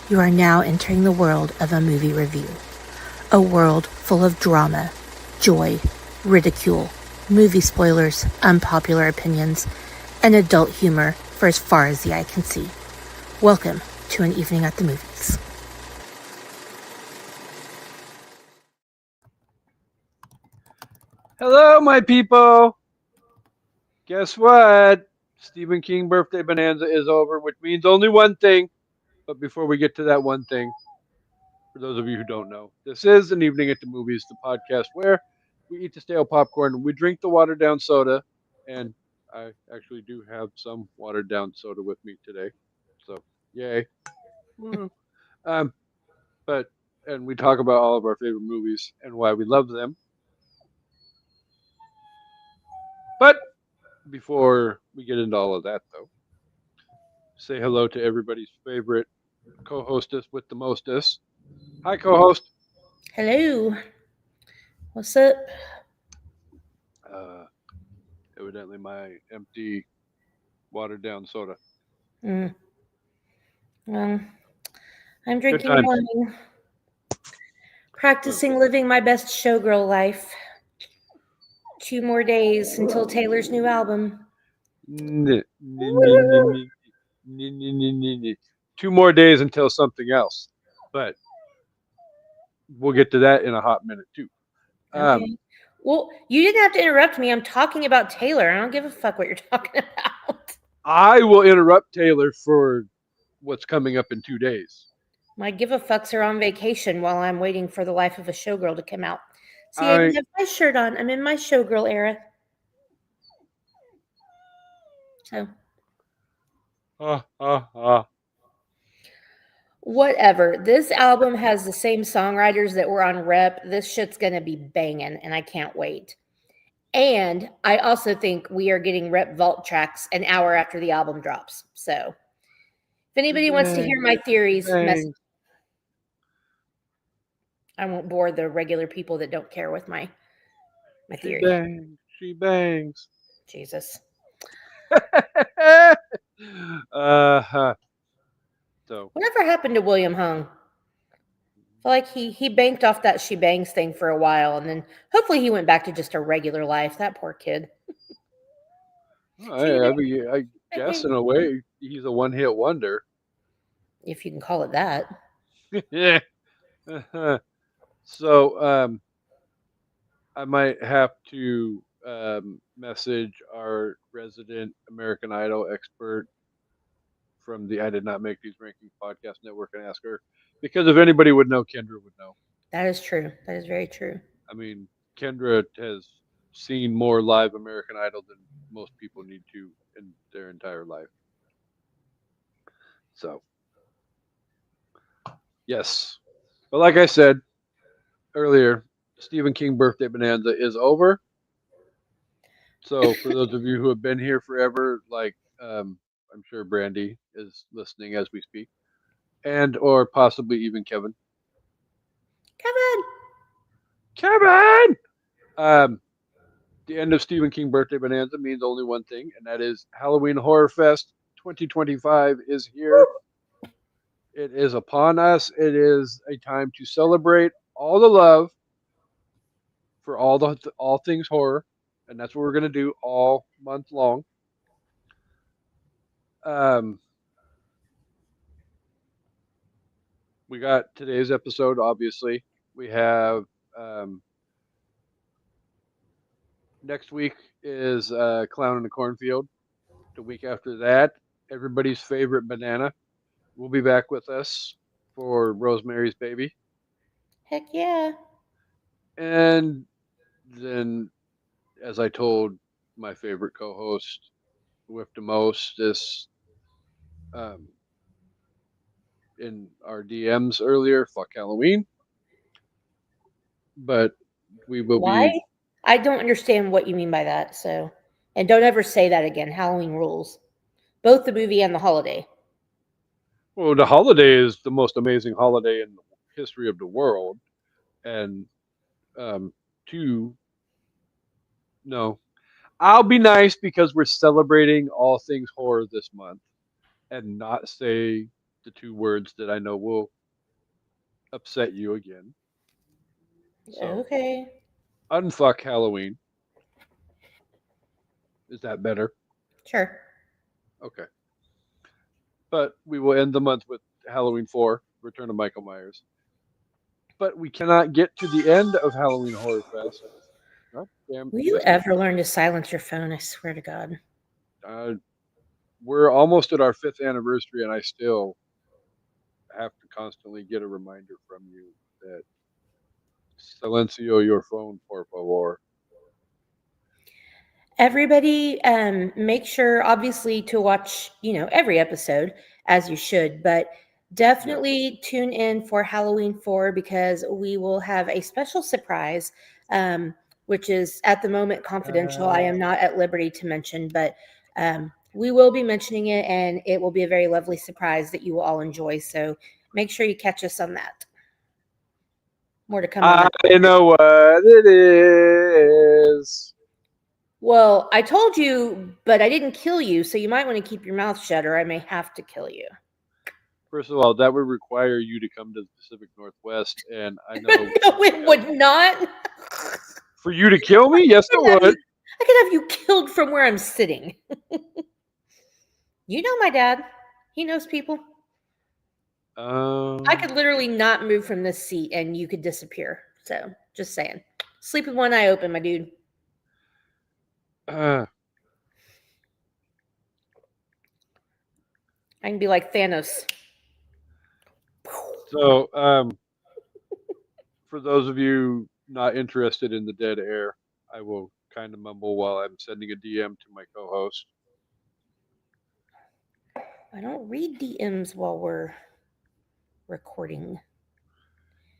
You are now entering the world of a movie review. A world full of drama, joy, ridicule, movie spoilers, unpopular opinions, and adult humor for as far as the eye can see. Welcome to an evening at the movies. Hello, my people. Guess what? Stephen King birthday bonanza is over, which means only one thing. But before we get to that one thing, for those of you who don't know, this is an evening at the movies, the podcast where we eat the stale popcorn, we drink the watered down soda, and I actually do have some watered down soda with me today. So, yay. Woo. Um, but and we talk about all of our favorite movies and why we love them. But before we get into all of that, though, say hello to everybody's favorite co-hostess with the mostest. Hi, co-host. Hello. What's up? Uh, Evidently, my empty, watered-down soda. Mm. Well, I'm Good drinking times. wine, practicing living my best showgirl life. 2 more days until Taylor's new album. N- n- n- n- n- 2 more days until something else, but we'll get to that in a hot minute too. Um, Okay. Well, you didn't have to interrupt me. I'm talking about Taylor. I don't give a fuck what you're talking about. I will interrupt Taylor for what's coming up in 2 days. My give a fucks are on vacation while I'm waiting for the life of a showgirl to come out. See, I even I have my shirt on. I'm in my showgirl era. So, uh. whatever. This album has the same songwriters that were on Rep. This shit's going to be banging, and I can't wait. And I also think we are getting Rep Vault tracks an hour after the album drops. So, if anybody wants to hear my theories, message. Bangs. I won't bore the regular people that don't care with my She theory. bangs. She bangs. Jesus. uh-huh. So Whatever happened to William Hung? I feel like he banked off that she bangs thing for a while, and then hopefully he went back to just a regular life. That poor kid. She I mean, I guess in a way he's a one-hit wonder. if you can call it that. So I might have to message our resident American Idol expert from the I Did Not Make These Rankings podcast network and ask her, because if anybody would know, Kendra would know. That is true. That is very true. I mean, Kendra has seen more live American Idol than most people need to in their entire life. So, yes. But like I said earlier, Stephen King birthday bonanza is over. So, for those of you who have been here forever, like I'm sure Brandy is listening as we speak, and or possibly even Kevin. Kevin. Kevin! Um, the end of Stephen King birthday bonanza means only one thing, and that is Halloween Horror Fest 2025 is here. It is upon us. It is a time to celebrate all the love for all things horror, and that's what we're gonna do all month long. Um, we got today's episode. Obviously, we have um, next week is Clown in the Cornfield. The week after that, everybody's favorite banana will be back with us for Rosemary's Baby, Heck yeah. and then, as I told my favorite co-host with the most, this um, in our DMs earlier, fuck Halloween, but we will Why? be. I don't understand what you mean by that. So, and don't ever say that again. Halloween rules. Both the movie and the holiday. Well, the holiday is the most amazing holiday in the history of the world, and um, two, no, I'll be nice because we're celebrating all things horror this month, and not say the two words that I know will upset you again. So, Okay. unfuck Halloween. Is that better? Sure. Okay. But we will end the month with Halloween 4, Return of Michael Myers. But we cannot get to the end of Halloween Horror Fest. God damn, Will you just ever learn to silence your phone? I swear to God. uh, we're almost at our 5th anniversary, and I still have to constantly get a reminder from you that silencio your phone, por favor. Everybody, make sure, obviously, to watch, every episode as you should, but Yes. definitely tune in for Halloween 4 because we will have a special surprise, which is at the moment confidential. I am not at liberty to mention, but we will be mentioning it and it will be a very lovely surprise that you will all enjoy. So make sure you catch us on that. More to come on I that. know what it is. Well, I told you, but I didn't kill you, so you might want to keep your mouth shut or I may have to kill you. First of all, that would require you to come to the Pacific Northwest, and I No, know we it have. would not. For you to kill me? Yes, it would. I could have you killed from where I'm sitting. You know my dad. He knows people. I could Um, literally not move from this seat and you could disappear. So, just saying. Sleep with one eye open, my dude. uh, I can be like Thanos. so, for those of you not interested in the dead air, I will kind of mumble while I'm sending a DM to my co-host. I don't read DMs while we're recording.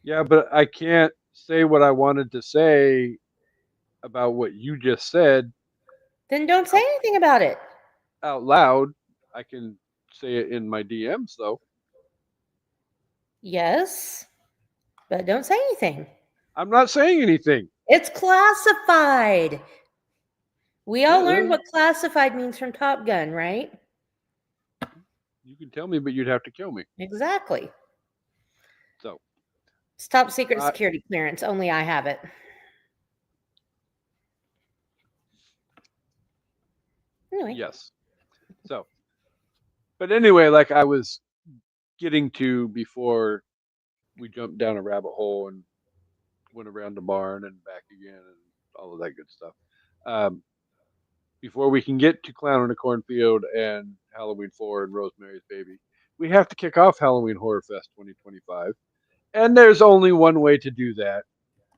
Yeah, but I can't say what I wanted to say about what you just said Then don't say out, anything about it. out loud. I can say it in my DMs though. Yes, but don't say anything. I'm not saying anything. It's classified. We all learned Yeah, what classified means from Top Gun, right? you can tell me, but you'd have to kill me. Exactly. So, It's top secret uh, security clearance. Only I have it. Anyway. yes. So, but anyway, like I was getting to before we jumped down a rabbit hole and went around the barn and back again and all of that good stuff. Um, before we can get to Clown in a Cornfield and Halloween 4 and Rosemary's Baby, we have to kick off Halloween Horror Fest 2025. And there's only one way to do that,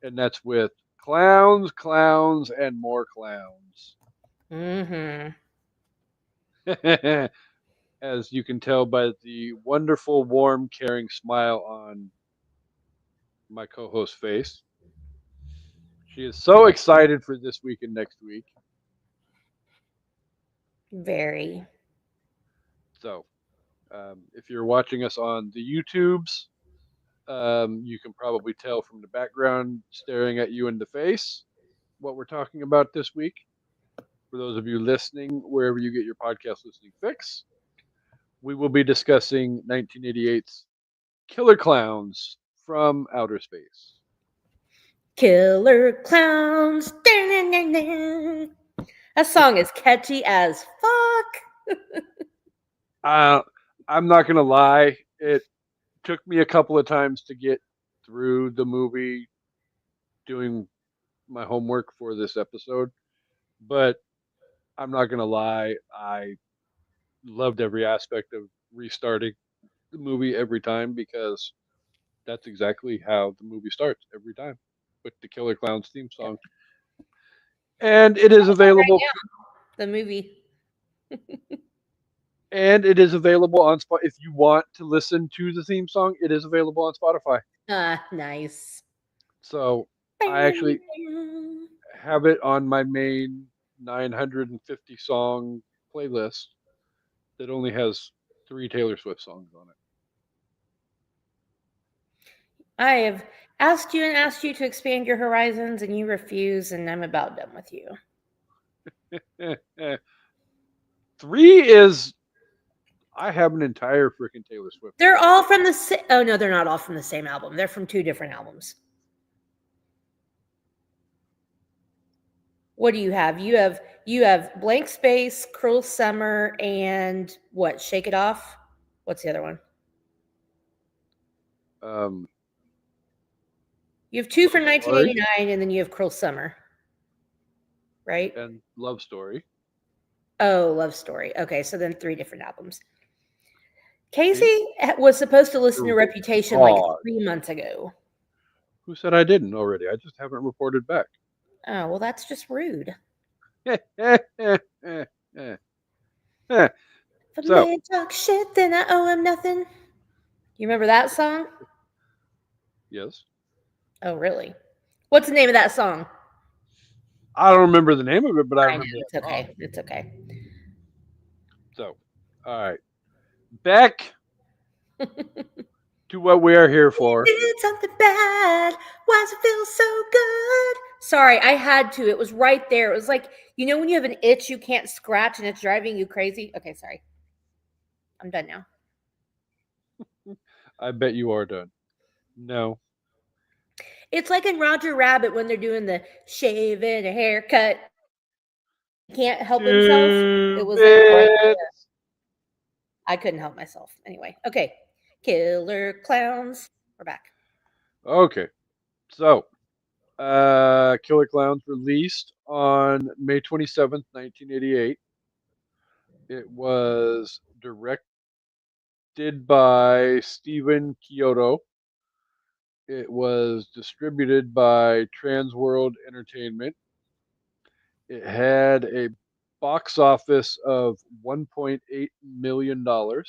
and that's with clowns, clowns, and more clowns. Mm-hmm. As you can tell by the wonderful, warm, caring smile on my co host's face. She is so excited for this week and next week. Very. So, if you're watching us on the YouTubes, you can probably tell from the background staring at you in the face what we're talking about this week. For those of you listening, wherever you get your podcast listening fix, we will be discussing 1988's Killer Clowns from Outer Space. Killer clowns. That song is catchy as fuck. Uh, I'm not going to lie, it took me a couple of times to get through the movie doing my homework for this episode, but I'm not going to lie, I loved every aspect of restarting the movie every time because that's exactly how the movie starts every time with the Killer Clowns theme Yep. song. And it is Right available now, the movie. on Spotify. If you want to listen to the theme song, it is available on Spotify. Ah, nice. So I actually have it on my main 950 song playlist that only has 3 Taylor Swift songs on I have asked you to expand your horizons and you refuse, and I'm about done with you. it. 3 is I have an entire freaking Taylor Swift They're all collection. from the same. Oh no, they're not all from the same album. They're from two different albums. What do you have? You have Blank Space, Cruel Summer, and what? Shake It Off. What's the other one? Um, You have two Love from Story 1989, and then you have Cruel Summer, right? and Love Story. Oh, Love Story. Okay, so then three different albums. See, Casey was supposed to listen to you're Reputation like wrong. 3 months ago. Who said I didn't already? I just haven't reported back. Oh, well, that's just rude. If a So, man talk shit, then I owe him nothing. You remember that song? yes, Oh, really? What's the name of that song? I don't remember the name of it, but I I know remember it's that song. okay. It's okay. So, all right, back to what we are here for. Did something bad. Why does it feel so good? Sorry, I had to. It was right there. It was like, when you have an itch you can't scratch and it's driving you crazy? Okay, sorry. I'm done now. I bet you are done. No, It's like in Roger Rabbit when they're doing the shave and a haircut. He can't help himself. It was like right stupid. there. I couldn't help myself. Anyway, okay. Killer Clowns. We're back. Okay, so Killer Clowns released on May 27th, 1988. It was directed by Stephen Kyoto. It was distributed by Transworld Entertainment. It had a box office of $1.8 million. No,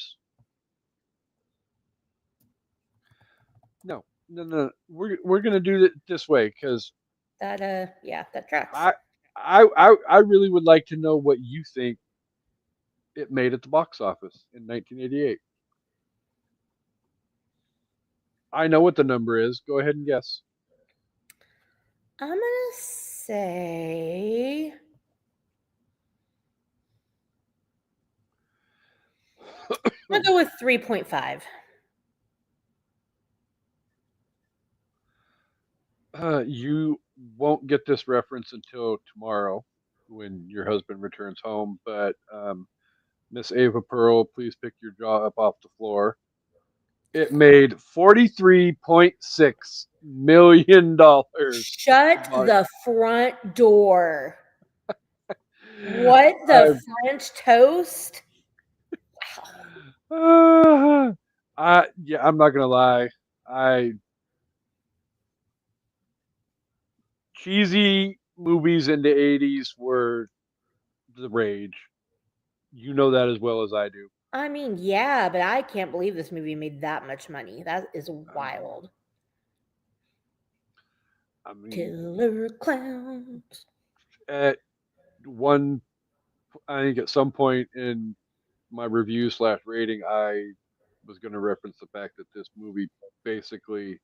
no, no. We're gonna do it this way because Yeah, that tracks. I, I really would like to know what you think it made at the box office in 1988. I know what the number is. Go ahead and guess. I'm gonna say I'm gonna go with 3.5. You won't get this reference until tomorrow when your husband returns home. But Miss Ava Pearl, please pick your jaw up off the floor. It made $43.6 million. Shut the front door. What the I, French toast? Wow. yeah, I'm not gonna lie. I cheesy movies in the '80s were the rage. You know that as well as I do. I mean, yeah, but I can't believe this movie made that much money. That is Um, wild. I mean, Killer Clowns. at one, I think at some point in my review slash rating, I was going to reference the fact that this movie basically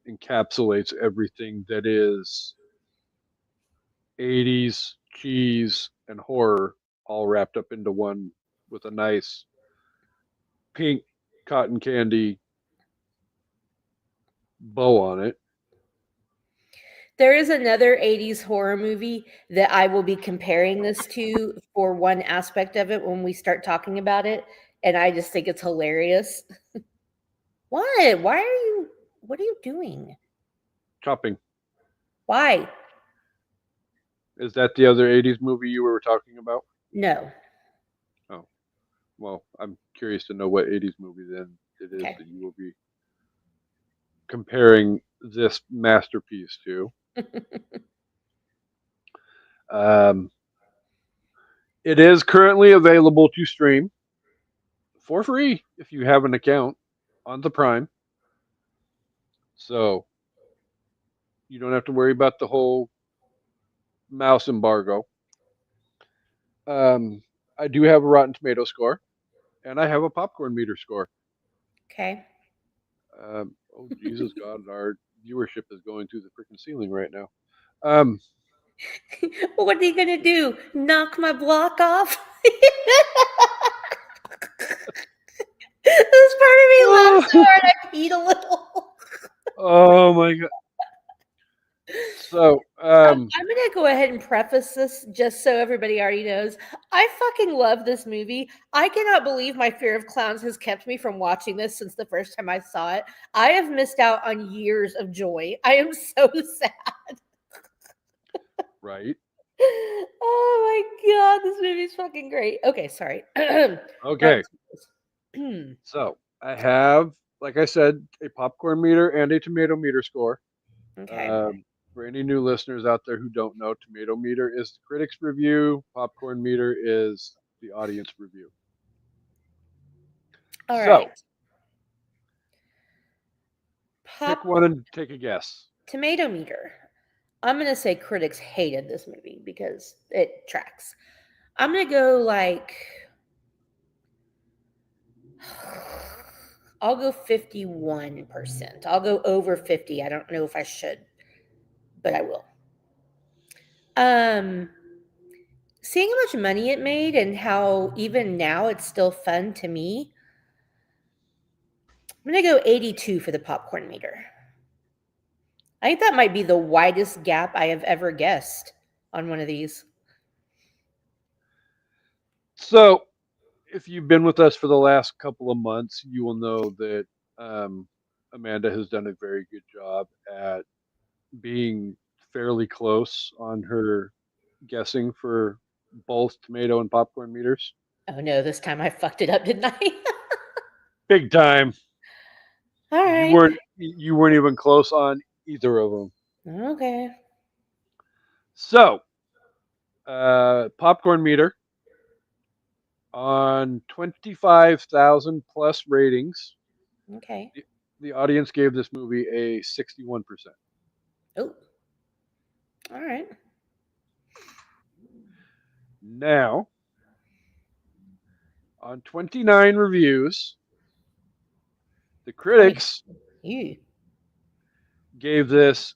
encapsulates everything that is '80s cheese and horror all wrapped up into one with a nice pink cotton candy bow on it. There is another 80s horror movie that I will be comparing this to for one aspect of it when we start talking about it. And I just think it's hilarious. What? What are you doing? Chopping. Why? Is that the other '80s movie you were talking about? No. Oh, well, I'm curious to know what '80s movie then it is Okay. that you will be comparing this masterpiece to. Um, it is currently available to stream for free if you have an account on the Prime. So you don't have to worry about the whole mouse embargo. Um, I do have a Rotten Tomato score, and I have a popcorn meter score. Okay. Oh Jesus God, our viewership is going through the freaking ceiling right now. Um, What are you going to do? Knock my block off? This part of me laughed so Oh, hard I peed a little. oh my god. So, I'm gonna go ahead and preface this just so everybody already knows. I fucking love this movie. I cannot believe my fear of clowns has kept me from watching this since the first time I saw it. I have missed out on years of joy. I am so sad. right. Oh my god, this movie's fucking great. Okay, sorry. Rotten Okay. Tomatoes. So, I have, like I said, a popcorn meter and a tomato meter score. Okay. Um, for any new listeners out there who don't know, tomato meter is the critics' review, popcorn meter is the audience review. All right. So, pick Pop one and take a guess. tomato meter. I'm gonna say critics hated this movie because it tracks. I'm gonna go like I'll go 51%. I'll go over 50. I don't know if I should, but I will. Um Seeing how much money it made and how even now it's still fun to me, I'm gonna go 82 for the popcorn meter. I think that might be the widest gap I have ever guessed on one of these. So, if you've been with us for the last couple of months, you will know that um, Amanda has done a very good job at being fairly close on her guessing for both tomato and popcorn meters. Oh no, this time I fucked it up, didn't I? Big time. All You right. weren't even close on either of them. Okay. So, popcorn meter on 25,000 plus ratings. Okay. The, the audience gave this movie a 61%. Oh, all right. Now, on 29 reviews, the 20. critics You. gave this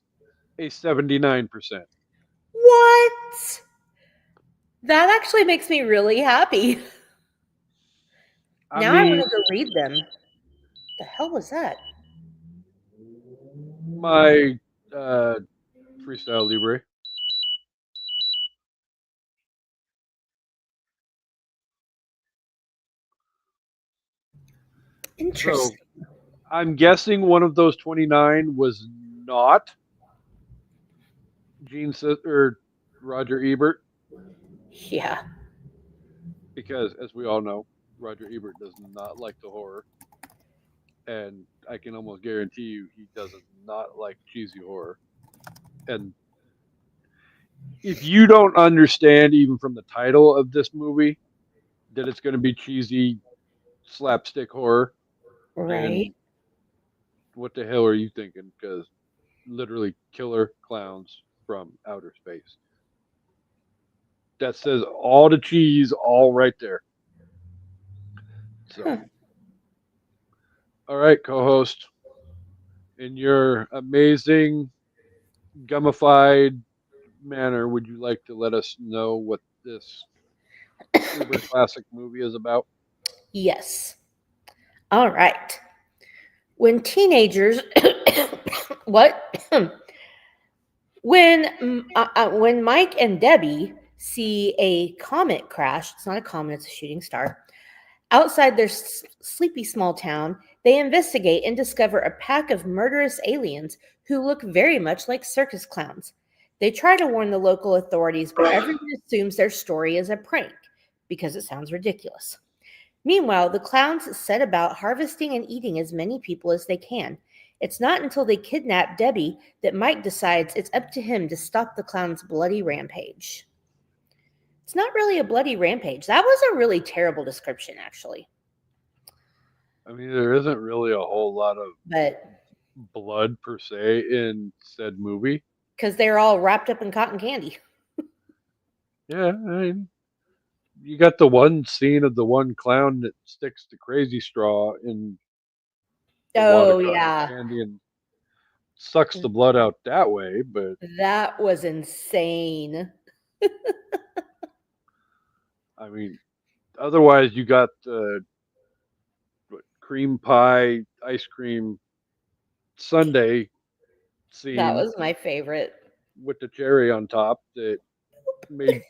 a 79%. What? That actually makes me really happy. I Now I want mean, to go read them. The hell was that? my uh, freestyle libre. So Interesting. I'm guessing one of those 29 was not or Roger Ebert, Yeah. because as we all know, Roger Ebert does not like the horror, and I can almost guarantee you he does not like cheesy horror. And if you don't understand, even from the title of this movie, that it's going to be cheesy slapstick horror, Right. then what the hell are you thinking? Because literally killer clowns from outer space. That says all the cheese, all right there. So, Huh. all right, co-host, in your amazing gummified manner, would you like to let us know what this uber classic movie is about? Yes. All right. When teenagers, what? When Mike and Debbie see a comet crash, it's not a comet, it's a shooting star, outside their sleepy small town, they investigate and discover a pack of murderous aliens who look very much like circus clowns. They try to warn the local authorities, but everyone assumes their story is a prank because it sounds ridiculous. Meanwhile, the clowns set about harvesting and eating as many people as they can. It's not until they kidnap Debbie that Mike decides it's up to him to stop the clown's bloody rampage. It's not really a bloody rampage. That was a really terrible description, actually. I mean, there isn't really a whole lot of But blood per se in said movie. because they're all wrapped up in cotton candy. Yeah, I mean, you got the one scene of the one clown that sticks the crazy straw in the wad of Oh, cotton yeah. candy and sucks the blood out that way. But That was insane. I mean, otherwise you got cream pie ice cream sundae That scene was my favorite. with the cherry on top that made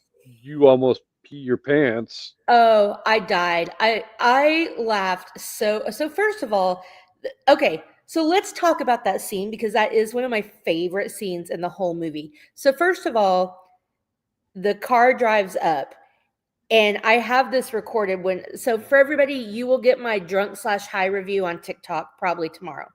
you almost pee your pants. Oh, I died. I laughed so first of all, okay, so let's talk about that scene because that is one of my favorite scenes in the whole movie. So first of all, the car drives up and I have this recorded when so for everybody, you will get my drunk slash high review on TikTok probably tomorrow.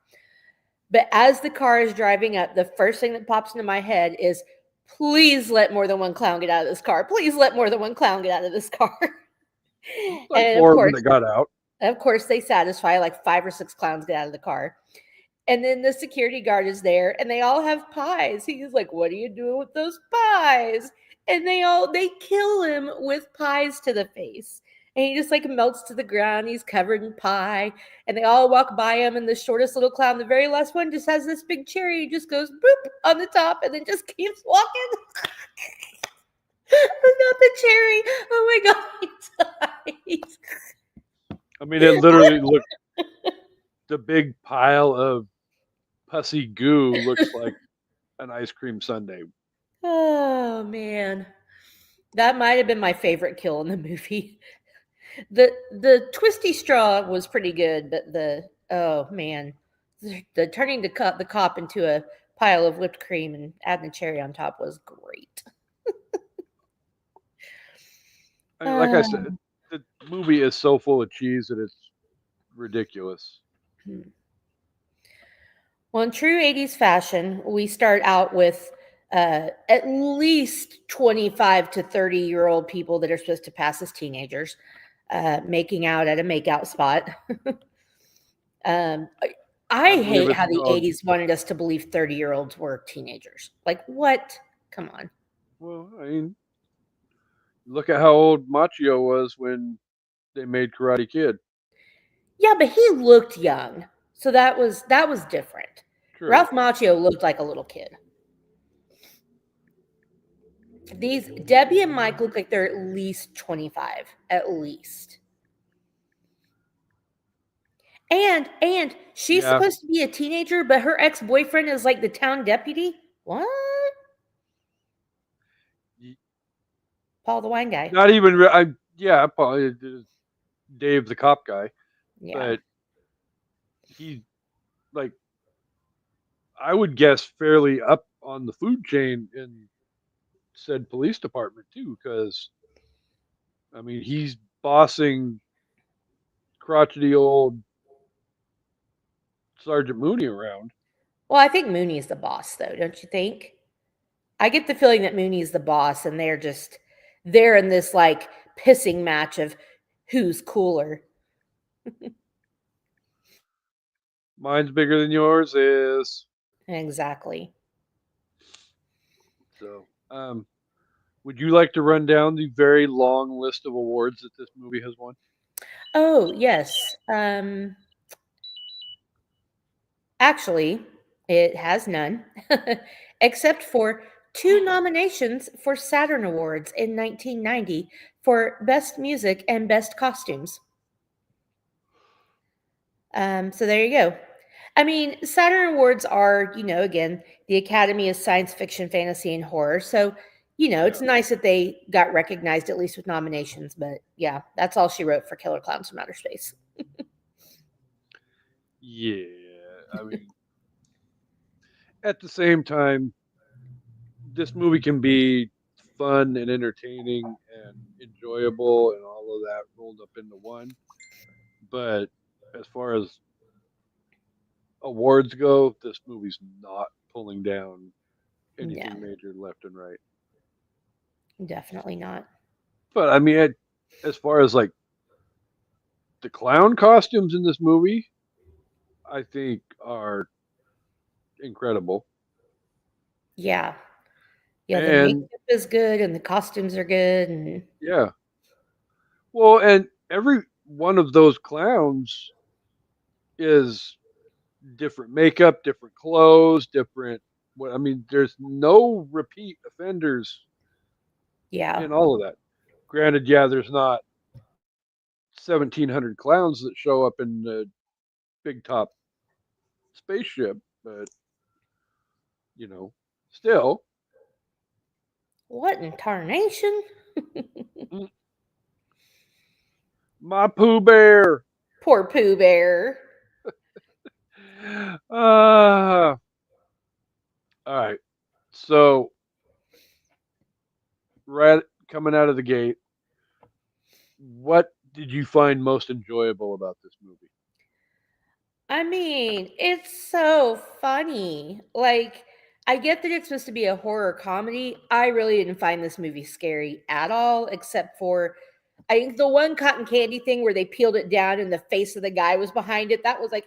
But as the car is driving up, the first thing that pops into my head is please let more than one clown get out of this car. Please let more than one clown get out of this car. Looks like And four of them that got out. of course, they satisfy like 5 or 6 clowns get out of the car. And then the security guard is there and they all have pies. He's like, what are you doing with those pies? And they kill him with pies to the face. And he just like melts to the ground. He's covered in pie. And they all walk by him. And the shortest little clown, the very last one, just has this big cherry. He just goes boop on the top and then just keeps walking. But not the cherry. Oh my God, he dies. I mean, it literally looked the big pile of pussy goo looks like an ice cream sundae. Oh man. That might have been my favorite kill in the movie. The twisty straw was pretty good, but the oh man, the turning the cop into a pile of whipped cream and adding the cherry on top was great. I mean, like I said, Um, the movie is so full of cheese that it's ridiculous. well, in true '80s fashion, we start out with at least 25 to 30-year-old people that are supposed to pass as teenagers making out at a makeout spot. Um, I I believe hate it's how the called. 80s wanted us to believe 30-year-olds were teenagers. Like, what? Come on. Well, I mean, look at how old Machio was when they made Karate Kid. Yeah, but he looked young. So that was different. True. Ralph Macchio looked like a little kid. These Debbie and Mike look like they're at least 25, at least. And she's Yeah. supposed to be a teenager, but her ex-boyfriend is like the town deputy. What? Paul the wine guy. Not even. Yeah, probably Dave the cop guy, Yeah. but he like I would guess fairly up on the food chain in said police department too, because I mean he's bossing crotchety old Sergeant Mooney around. Well, I think Mooney's the boss, though, don't you think? I get the feeling that Mooney's the boss, and they're in this like pissing match of who's cooler. Mine's bigger than yours is. Exactly. So, would you like to run down the very long list of awards that this movie has won? Oh yes. Actually, it has none, except for two nominations for Saturn Awards in 1990 for Best Music and Best Costumes. So there you go. I mean, Saturn Awards are, again, the Academy of Science Fiction, Fantasy, and Horror. So, Yeah. it's nice that they got recognized at least with nominations. But yeah, that's all she wrote for Killer Clowns from Outer Space. Yeah. I mean, at the same time, this movie can be fun and entertaining and enjoyable and all of that rolled up into one. But as far as awards go, this movie's not pulling down anything No, major left and right. definitely not. But I mean, as far as like the clown costumes in this movie, I think are incredible. Yeah. Yeah, the And makeup is good and the costumes are good. And yeah, well, and every one of those clowns is different makeup, different clothes, different. What I mean, there's no repeat offenders yeah, in all of that. Granted, yeah, there's not 1,700 clowns that show up in the big top spaceship, but you know, still, What in tarnation? mm, my Pooh Bear. Poor Pooh Bear. All right. So, right coming out of the gate, what did you find most enjoyable about this movie? I mean, it's so funny. Like, I get that it's supposed to be a horror comedy. I really didn't find this movie scary at all, except for I think the one cotton candy thing where they peeled it down and the face of the guy was behind it. That was like,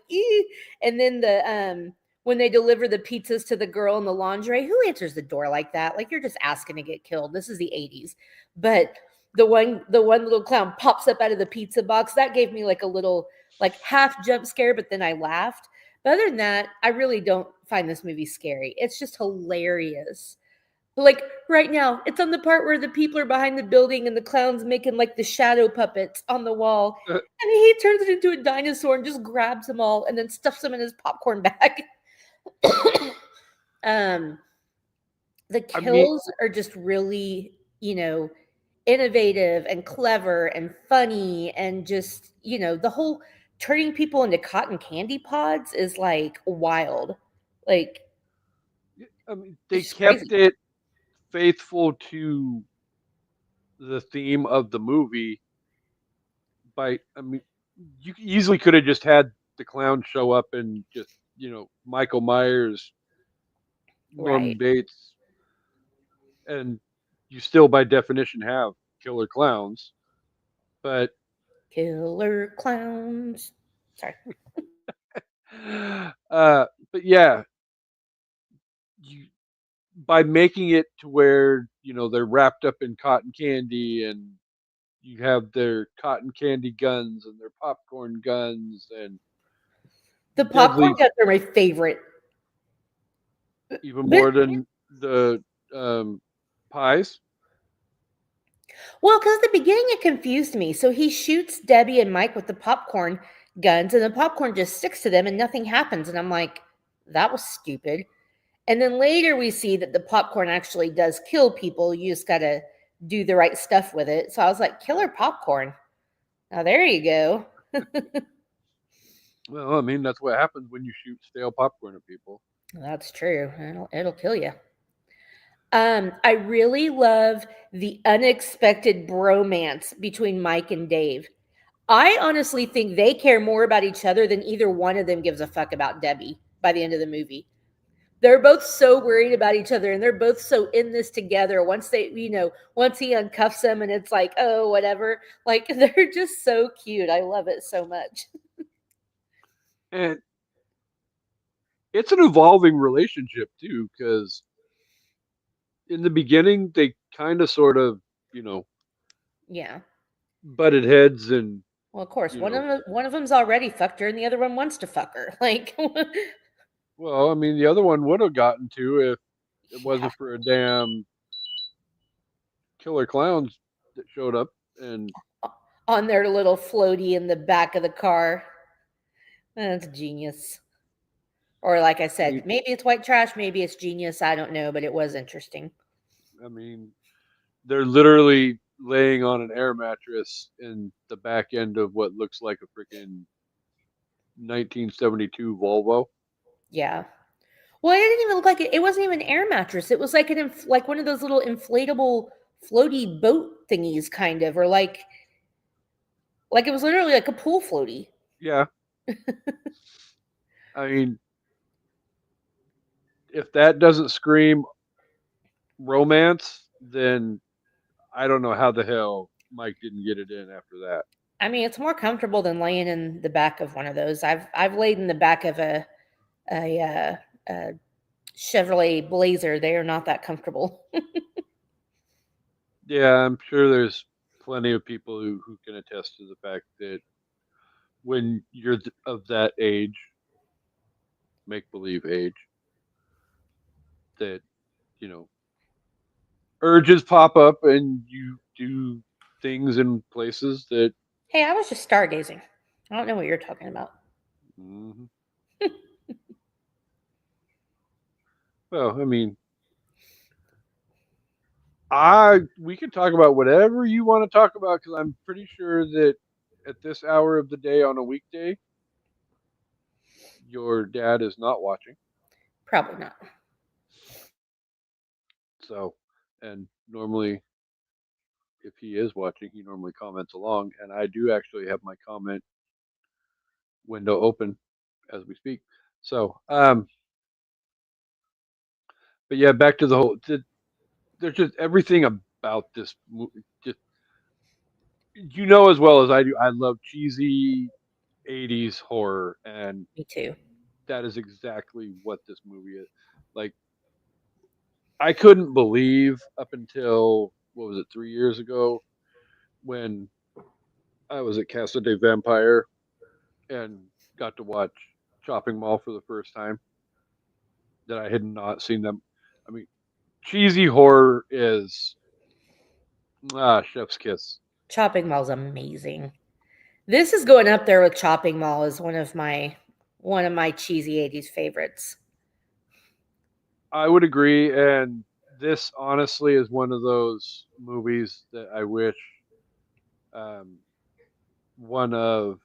and then when they deliver the pizzas to the girl in the lingerie, who answers the door like that? Like you're just asking to get killed. This is the 80s. But the one little clown pops up out of the pizza box. That gave me like a little like half jump scare, but then I laughed. But other than that, I really don't find this movie scary. It's just hilarious. Like right now, it's on the part where the people are behind the building and the clown's making like the shadow puppets on the wall. And he turns it into a dinosaur and just grabs them all and then stuffs them in his popcorn bag. um, the I mean, kills are just really, innovative and clever and funny and just, the whole turning people into cotton candy pods is like wild. Like they it's just kept crazy. it faithful to the theme of the movie by, I mean, you easily could have just had the clown show up and just, Michael Myers, Norman Right. Bates, and you still, by definition, have killer clowns. But, Killer clowns. Sorry. but yeah, you by making it to where they're wrapped up in cotton candy and you have their cotton candy guns and their popcorn guns and The popcorn deadly guns are my favorite. even But more than the um, pies. well, because at the beginning it confused me. So he shoots Debbie and Mike with the popcorn guns, and the popcorn just sticks to them and nothing happens. And I'm like, that was stupid. And then later we see that the popcorn actually does kill people. You just gotta do the right stuff with it. So I was like, killer popcorn. Now there you go. Well, I mean that's what happens when you shoot stale popcorn at people. That's true. It'll kill you. I really love the unexpected bromance between Mike and Dave. I honestly think they care more about each other than either one of them gives a fuck about Debbie by the end of the movie. They're both so worried about each other and they're both so in this together. Once he uncuffs them and it's like, oh, whatever. Like they're just so cute. I love it so much. And it's an evolving relationship too, because in the beginning they kind of sort of Yeah. butted heads and Well, of course, you one know of them, one of them's already fucked her, and the other one wants to fuck her. Like, well, I mean the other one would have gotten to if it yeah, wasn't for a damn killer clowns that showed up. And on their little floaty in the back of the car. That's genius. Or, like I I said, mean, maybe it's white trash, maybe it's genius. I don't know, but it was interesting. I mean, they're literally laying on an air mattress in the back end of what looks like a freaking 1972 Volvo. Yeah. Well, it didn't even look like it. It wasn't even an air mattress. It was like like one of those little inflatable floaty boat thingies, kind of, or like it was literally like a pool floaty. Yeah, I mean, if that doesn't scream romance, then I don't know how the hell Mike didn't get it in after that. I mean, it's more comfortable than laying in the back of one of those. I've laid in the back of a Chevrolet Blazer. They are not that comfortable. Yeah, I'm sure there's plenty of people who can attest to the fact that when you're of that age, make believe age, that you know urges pop up and you do things in places that Hey, I was just stargazing. I don't know what you're talking about. Hmm. Well, I mean, I we can talk about whatever you want to talk about because I'm pretty sure that at this hour of the day on a weekday, your dad is not watching. Probably not. So, and normally, if he is watching, he normally comments along, and I do actually have my comment window open as we speak. So, but yeah, back to the whole. There's just everything about this movie. Just you know as well as I do, I love cheesy '80s horror, and Me too. that is exactly what this movie is. Like, I couldn't believe up until what was it, 3 years ago, when I was at Casa de Vampire and got to watch Chopping Mall for the first time, that I had not seen them. I mean, cheesy horror is chef's kiss. Chopping Mall's amazing. This is going up there with Chopping Mall as one of my cheesy 80s favorites. I would agree, and this honestly is one of those movies that I wish um, one of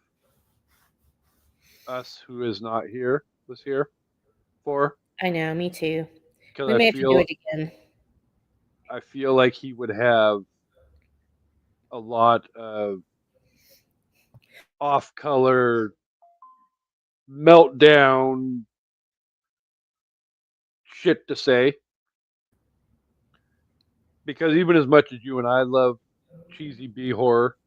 us who is not here was here for, I know, me too. because We may have to do it again. I feel like he would have a lot of off color meltdown shit to say, because even as much as you and I love cheesy B horror,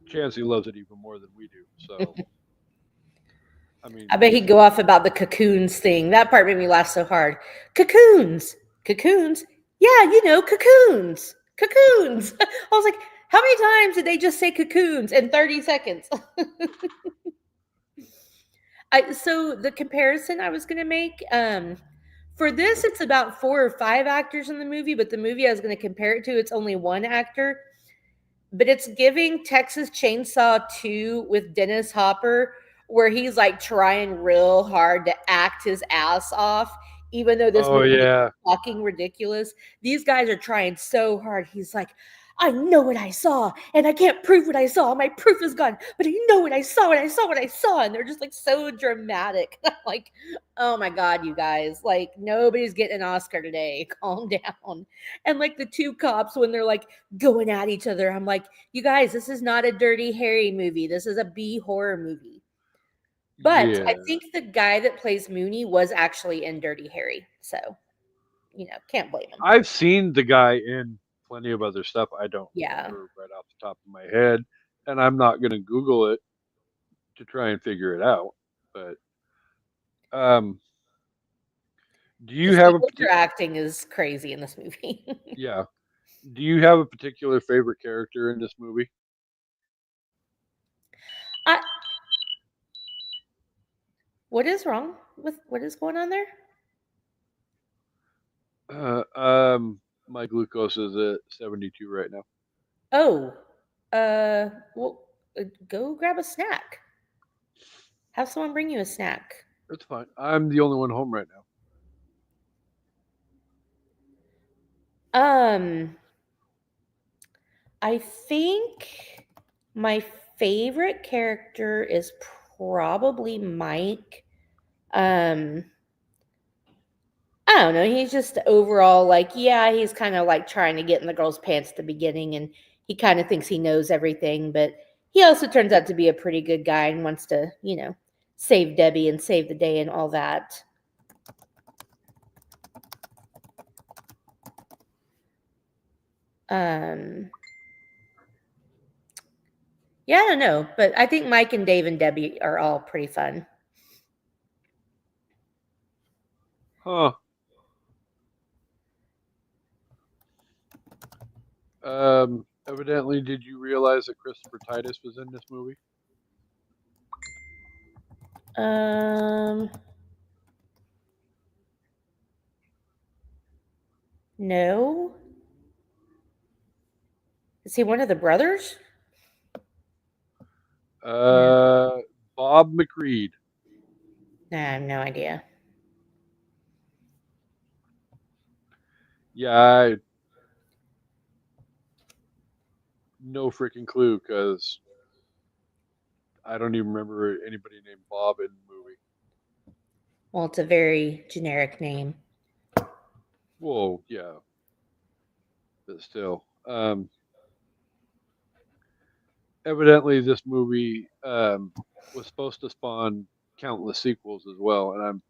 Chansey loves it even more than we do. So I I mean, bet he'd go off about the cocoons thing. That part made me laugh so hard. Cocoons, cocoons. Yeah, cocoons, cocoons. I was like, how many times did they just say cocoons in 30 seconds? So the comparison I was going to make, for this, it's about 4 or 5 actors in the movie, but the movie I was going to compare it to, it's only one actor. But it's giving Texas Chainsaw 2 with Dennis Hopper, where he's like trying real hard to act his ass off, even though this oh movie is yeah, fucking ridiculous. These guys are trying so hard. He's like, I know what I saw, and I can't prove what I saw. My proof is gone, but I know what I saw, and I saw what I saw. And they're just like so dramatic. Like, oh my God, you guys. Like, nobody's getting an Oscar today. Calm down. And like the two cops, when they're like going at each other, I'm like, you guys, this is not a Dirty Harry movie. This is a B horror movie. But I yeah. think the guy that plays Mooney was actually in Dirty Harry. So, can't blame him. I've seen the guy in plenty of other stuff. I don't Yeah. remember right off the top of my head, and I'm not going to Google it to try and figure it out. But um, do you Just have the a interacting is crazy in this movie. yeah? Do you have a particular favorite character in this movie? I, what is wrong with what is going on there? My glucose is at 72 right now. Oh, well, go grab a snack. Have someone bring you a snack. That's fine. I'm the only one home right now. Um, I think my favorite character is probably Mike. Um, I don't know. He's just overall like, yeah, he's kind of like trying to get in the girl's pants at the beginning, and he kind of thinks he knows everything, but he also turns out to be a pretty good guy and wants to, save Debbie and save the day and all that. Um, yeah, I don't know, but I think Mike and Dave and Debbie are all pretty fun. Huh. Evidently, did you realize that Christopher Titus was in this movie? Um, no. Is he one of the brothers? No. Uh, Bob McReed. I have no idea. Yeah, I no freaking clue because I don't even remember anybody named Bob in the movie. Well, it's a very generic name. Whoa, yeah, but still. Evidently, this movie was supposed to spawn countless sequels as well, and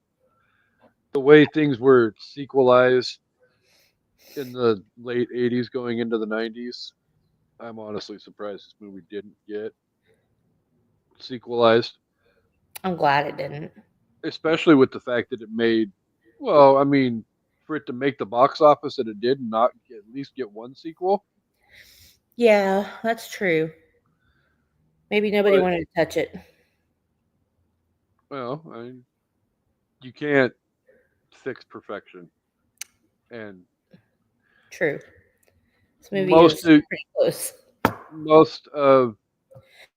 the way things were sequelized in the late '80s, going into the '90s. I'm honestly surprised this movie didn't get sequelized, I'm glad it didn't. especially with the fact that it made, well, I mean, for it to make the box office that it did and not at least get one sequel. Yeah, that's true. Maybe nobody But, wanted to touch it. well, you can't fix perfection. And True. This movie most is of, pretty close. most of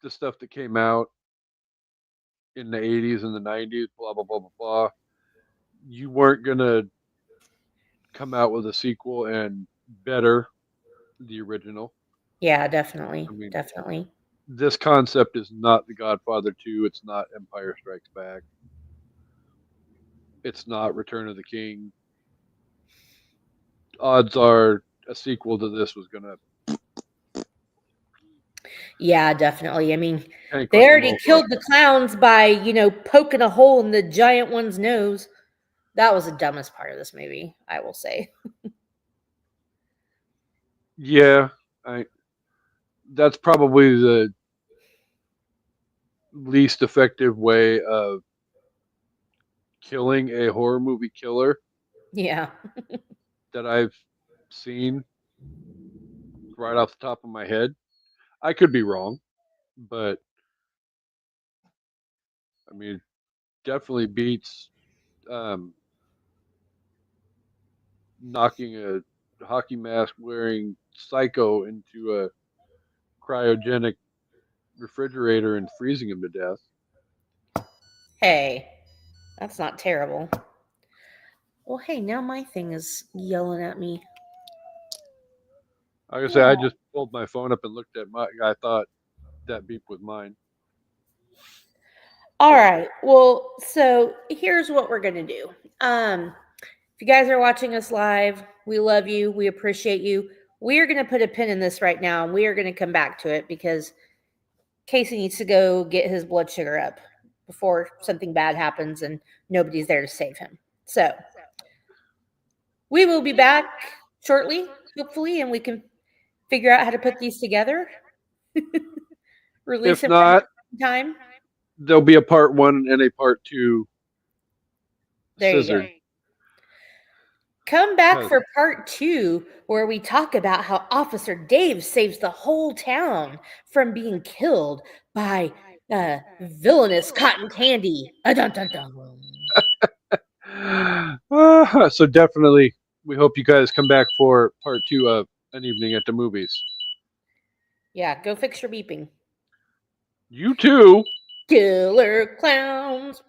the stuff that came out in the '80s and the '90s, blah, blah, blah, blah, blah, you weren't going to come out with a sequel and better the original. Yeah, definitely. I mean, Definitely. this concept is not The Godfather 2. It's not Empire Strikes Back. It's not Return of the King. Odds are a sequel to this was going to Yeah, definitely. I mean, tank they like a already mofo. killed the clowns by, poking a hole in the giant one's nose. That was the dumbest part of this movie, I will say. Yeah, I. That's probably the least effective way of killing a horror movie killer Yeah. that I've seen right off the top of my head. I could be wrong, but I mean, definitely beats um, knocking a hockey mask wearing psycho into a cryogenic refrigerator and freezing him to death. Hey, that's not terrible. Well, hey, now my thing is yelling at me. Like I say, I Oh. just pulled my phone up and looked at my. I thought that beep was mine. All So right. Well, so here's what we're going to do. If you guys are watching us live, we love you. We appreciate you. We are going to put a pin in this right now and we are going to come back to it because Casey needs to go get his blood sugar up before something bad happens and nobody's there to save him. So we will be back shortly, hopefully, and we can figure out how to put these together, release if them at not, the same time. there'll be a part one and a part two There you go. scissored. Come back 'Cause for part 2, where we talk about how Officer Dave saves the whole town from being killed by villainous cotton candy. Dun, dun, dun. So definitely, we hope you guys come back for part two of An Evening at the Movies. Yeah, go fix your beeping. You too. Killer clowns.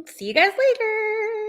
See you guys later.